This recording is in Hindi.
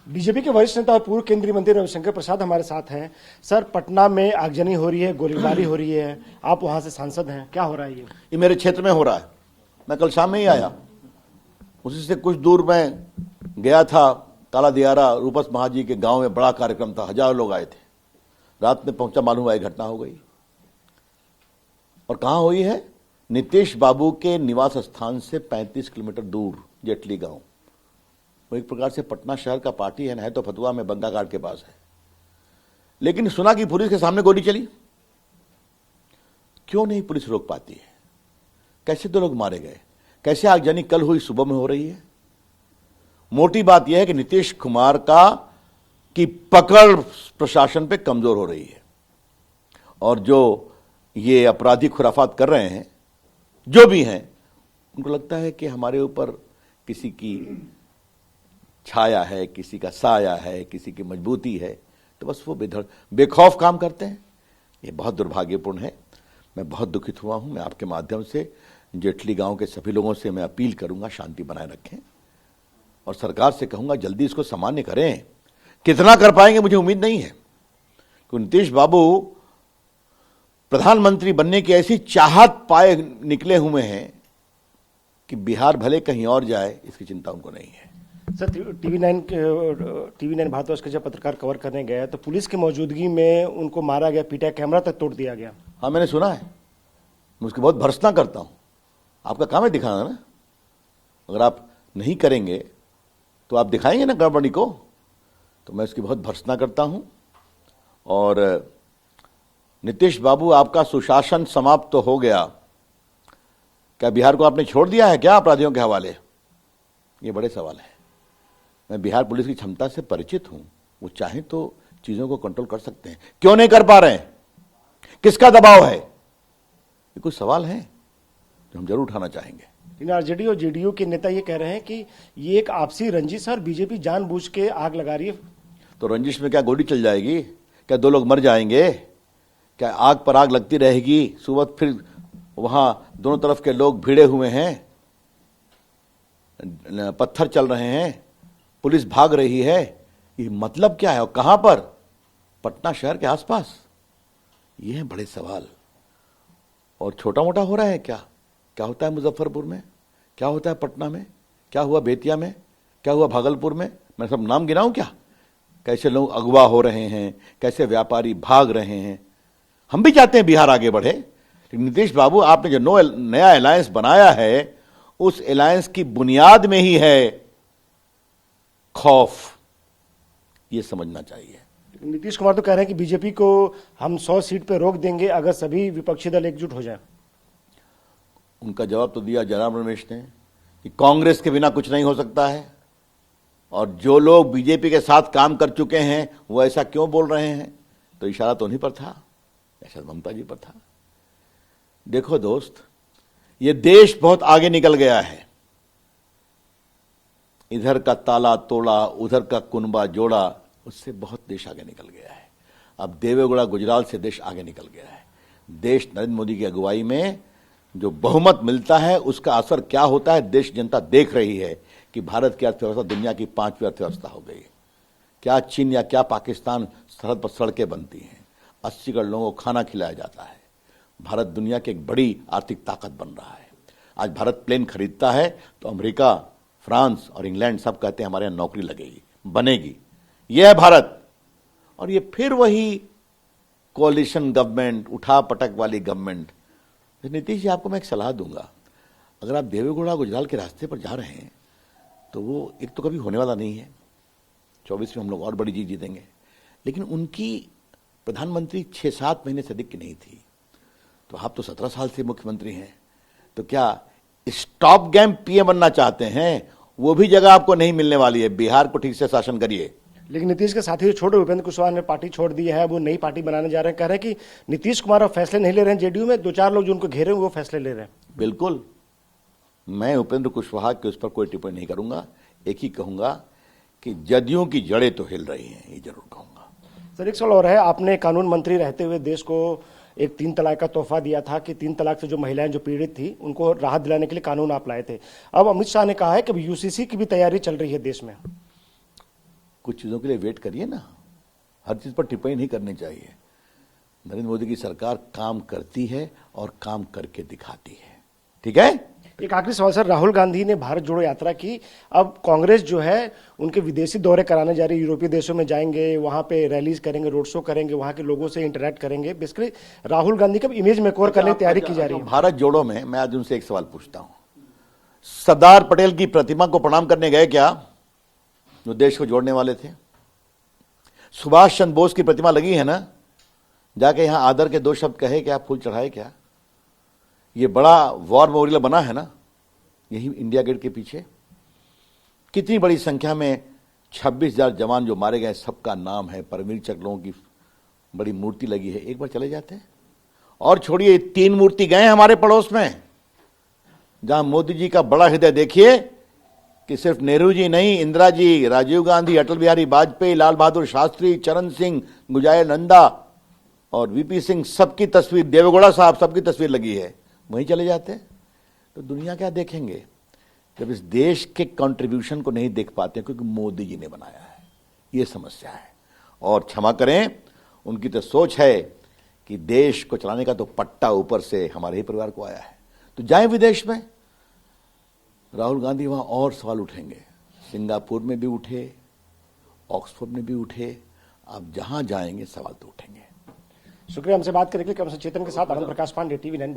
बीजेपी के वरिष्ठ नेता और पूर्व केंद्रीय मंत्री रविशंकर प्रसाद हमारे साथ हैं। सर, पटना में आगजनी हो रही है, गोलीबारी हो रही है, आप वहां से सांसद हैं, क्या हो रहा है? ये मेरे क्षेत्र में हो रहा है। मैं कल शाम में ही आया, उसी से कुछ दूर मैं गया था। काला दियारा रूपस महाजी के गांव में बड़ा कार्यक्रम था, हजारों लोग आए थे। रात में पहुंचा, मालूम हुआ एक घटना हो गई। और कहां हुई है? नीतीश बाबू के निवास स्थान से 35 किलोमीटर दूर जेटली गांव। वो एक प्रकार से पटना शहर का पार्टी है तो फतुहा में बंगा घाट के पास है। लेकिन सुना कि पुलिस के सामने गोली चली। क्यों नहीं पुलिस रोक पाती है? कैसे 2 लोग मारे गए? कैसे आगजनी कल हुई सुबह में हो रही है? मोटी बात यह है कि नीतीश कुमार की पकड़ प्रशासन पे कमजोर हो रही है। और जो ये अपराधी खुराफात कर रहे हैं, जो भी हैं, उनको लगता है कि हमारे ऊपर किसी की छाया है, किसी का साया है, किसी की मजबूती है, तो बस वो बेखौफ काम करते हैं। ये बहुत दुर्भाग्यपूर्ण है। मैं बहुत दुखित हुआ हूं। मैं आपके माध्यम से जेटली गांव के सभी लोगों से मैं अपील करूंगा, शांति बनाए रखें और सरकार से कहूंगा जल्दी इसको सामान्य करें। कितना कर पाएंगे मुझे उम्मीद नहीं है, क्योंकि नीतीश बाबू प्रधानमंत्री बनने की ऐसी चाहत पाए निकले हुए हैं कि बिहार भले कहीं और जाए, इसकी चिंता उनको नहीं है। सर, टीवी9 भारतवर्ष के जब पत्रकार कवर करने गए तो पुलिस की मौजूदगी में उनको मारा गया, पीटा, कैमरा तक तोड़ दिया गया। हाँ, मैंने सुना है। मैं उसकी बहुत भर्त्सना करता हूं। आपका काम है दिखाना ना। अगर आप नहीं करेंगे तो आप दिखाएंगे ना गड़बड़ी को, तो मैं उसकी बहुत भर्त्सना करता हूं। और नीतीश बाबू, आपका सुशासन समाप्त तो हो गया। क्या बिहार को आपने छोड़ दिया है क्या अपराधियों के हवाले? ये बड़े सवाल है। मैं बिहार पुलिस की क्षमता से परिचित हूं। वो चाहें तो चीजों को कंट्रोल कर सकते हैं। क्यों नहीं कर पा रहे हैं? किसका दबाव है? ये कुछ सवाल है जो हम जरूर उठाना चाहेंगे। आरजेडी और जेडीयू के नेता ये कह रहे हैं कि ये एक आपसी रंजिश है और बीजेपी जानबूझ के आग लगा रही है। तो रंजिश में क्या गोली चल जाएगी? क्या 2 लोग मर जाएंगे? क्या आग पर आग लगती रहेगी? सुबह फिर वहां दोनों तरफ के लोग भिड़े हुए हैं, पत्थर चल रहे हैं, पुलिस भाग रही है। ये मतलब क्या है? और कहां पर? पटना शहर के आसपास। ये हैं बड़े सवाल। और छोटा मोटा हो रहा है क्या? क्या होता है मुजफ्फरपुर में? क्या होता है पटना में? क्या हुआ बेतिया में? क्या हुआ भागलपुर में? मैं सब नाम गिनाऊं क्या? कैसे लोग अगवा हो रहे हैं, कैसे व्यापारी भाग रहे हैं। हम भी चाहते हैं बिहार आगे बढ़े, लेकिन नीतीश बाबू, आपने जो नया अलायंस बनाया है, उस अलायंस की बुनियाद में ही है खौफ। ये समझना चाहिए। नीतीश कुमार तो कह रहे हैं कि बीजेपी को हम 100 सीट पे रोक देंगे अगर सभी विपक्षी दल एकजुट हो जाए। उनका जवाब तो दिया जयराम रमेश ने कि कांग्रेस के बिना कुछ नहीं हो सकता है, और जो लोग बीजेपी के साथ काम कर चुके हैं वो ऐसा क्यों बोल रहे हैं? तो इशारा तो उन्हीं पर था, ऐसा ममता जी पर था। देखो दोस्त, ये देश बहुत आगे निकल गया है। इधर का ताला तोड़ा, उधर का कुनबा जोड़ा, उससे बहुत देश आगे निकल गया है। अब देवेगौड़ा गुजरात से देश आगे निकल गया है। देश नरेंद्र मोदी की अगुवाई में जो बहुमत मिलता है, उसका असर क्या होता है देश जनता देख रही है कि भारत की अर्थव्यवस्था दुनिया की 5वीं अर्थव्यवस्था हो गई। क्या चीन या क्या पाकिस्तान सरहद पर सड़कें बनती हैं, 80 करोड़ लोगों को खाना खिलाया जाता है। भारत दुनिया की एक बड़ी आर्थिक ताकत बन रहा है। आज भारत प्लेन खरीदता है तो अमेरिका, फ्रांस और इंग्लैंड सब कहते हैं हमारे यहां नौकरी लगेगी, बनेगी। यह है भारत। और ये फिर वही कोalition गवर्नमेंट, उठा पटक वाली गवर्नमेंट। नीतीश जी, आपको मैं एक सलाह दूंगा, अगर आप देवेगौड़ा गुजरात के रास्ते पर जा रहे हैं तो वो एक तो कभी होने वाला नहीं है। 24 में हम लोग और बड़ी जीत जीतेंगे, लेकिन उनकी प्रधानमंत्री 6-7 महीने से अधिक की नहीं थी। तो आप तो 17 साल से मुख्यमंत्री हैं, तो क्या स्टॉप गेम पीएम बनना चाहते हैं? वो भी जगह आपको नहीं मिलने वाली है। बिहार को ठीक से शासन करिए। लेकिन नीतीश के साथी छोटे उपेंद्र कुशवाहा ने पार्टी छोड़ दी है, वो नई पार्टी बनाने जा रहे हैं। कह रहे हैं कि नीतीश कुमार अब फैसले नहीं ले रहे हैं, जेडीयू में 2-4 लोग जो उनको घेरे हुए वो फैसले ले रहे हैं। बिल्कुल, मैं उपेंद्र कुशवाहा के उस पर कोई टिप्पणी नहीं करूंगा। एक ही कहूंगा कि जदयू की जड़ें तो हिल रही हैं, ये जरूर कहूंगा। सर, एक सवाल और है, आपने कानून मंत्री रहते हुए देश को एक 3 तलाक का तोहफा दिया था कि 3 तलाक से जो महिलाएं जो पीड़ित थी उनको राहत दिलाने के लिए कानून आप लाए थे। अब अमित शाह ने कहा है कि यूसीसी की भी तैयारी चल रही है देश में। कुछ चीज़ों के लिए वेट करिए ना, हर चीज़ पर टिप्पणी नहीं करनी चाहिए। नरेंद्र मोदी की सरकार काम करती है और काम करके दिखाती है। ठीक है। एक आखिरी सवाल सर, राहुल गांधी ने भारत जोड़ो यात्रा की, अब कांग्रेस जो है उनके विदेशी दौरे कराने जा रही है, यूरोपीय देशों में जाएंगे, वहां पे रैलीज करेंगे, रोड शो करेंगे, वहां के लोगों से इंटरेक्ट करेंगे। बेसिकली राहुल गांधी का इमेज मेकओवर करने की तैयारी की जा रही है। भारत जोड़ो में मैं आज उनसे एक सवाल पूछता हूं, सरदार पटेल की प्रतिमा को प्रणाम करने गए क्या, जो देश को जोड़ने वाले थे? सुभाष चंद्र बोस की प्रतिमा लगी है ना, जाके यहां आदर के 2 शब्द कहे क्या, फूल चढ़ाए क्या? ये बड़ा वॉर मेमोरियल बना है ना यही इंडिया गेट के पीछे, कितनी बड़ी संख्या में 26,000 जवान जो मारे गए सबका नाम है, परमवीर चक्रों की बड़ी मूर्ति लगी है। एक बार चले जाते हैं। और छोड़िए 3 मूर्ति गए हमारे पड़ोस में, जहां मोदी जी का बड़ा हृदय देखिए कि सिर्फ नेहरू जी नहीं, इंदिरा जी, राजीव गांधी, अटल बिहारी वाजपेयी, लाल बहादुर शास्त्री, चरण सिंह, गुजायल नंदा और वीपी सिंह, सबकी तस्वीर, देवेगौड़ा साहब सबकी तस्वीर लगी है। वहीं चले जाते हैं तो दुनिया क्या देखेंगे जब इस देश के कंट्रीब्यूशन को नहीं देख पाते, क्योंकि मोदी जी ने बनाया है। ये समस्या है। और क्षमा करें, उनकी तो सोच है कि देश को चलाने का तो पट्टा ऊपर से हमारे ही परिवार को आया है। तो जाएं विदेश में, राहुल गांधी वहां और सवाल उठेंगे। सिंगापुर में भी उठे, ऑक्सफोर्ड में भी उठे, आप जहां जाएंगे सवाल तो उठेंगे। शुक्रिया हमसे बात करने के लिए। चेतन के साथ आनंद प्रकाश पांडे, TV9।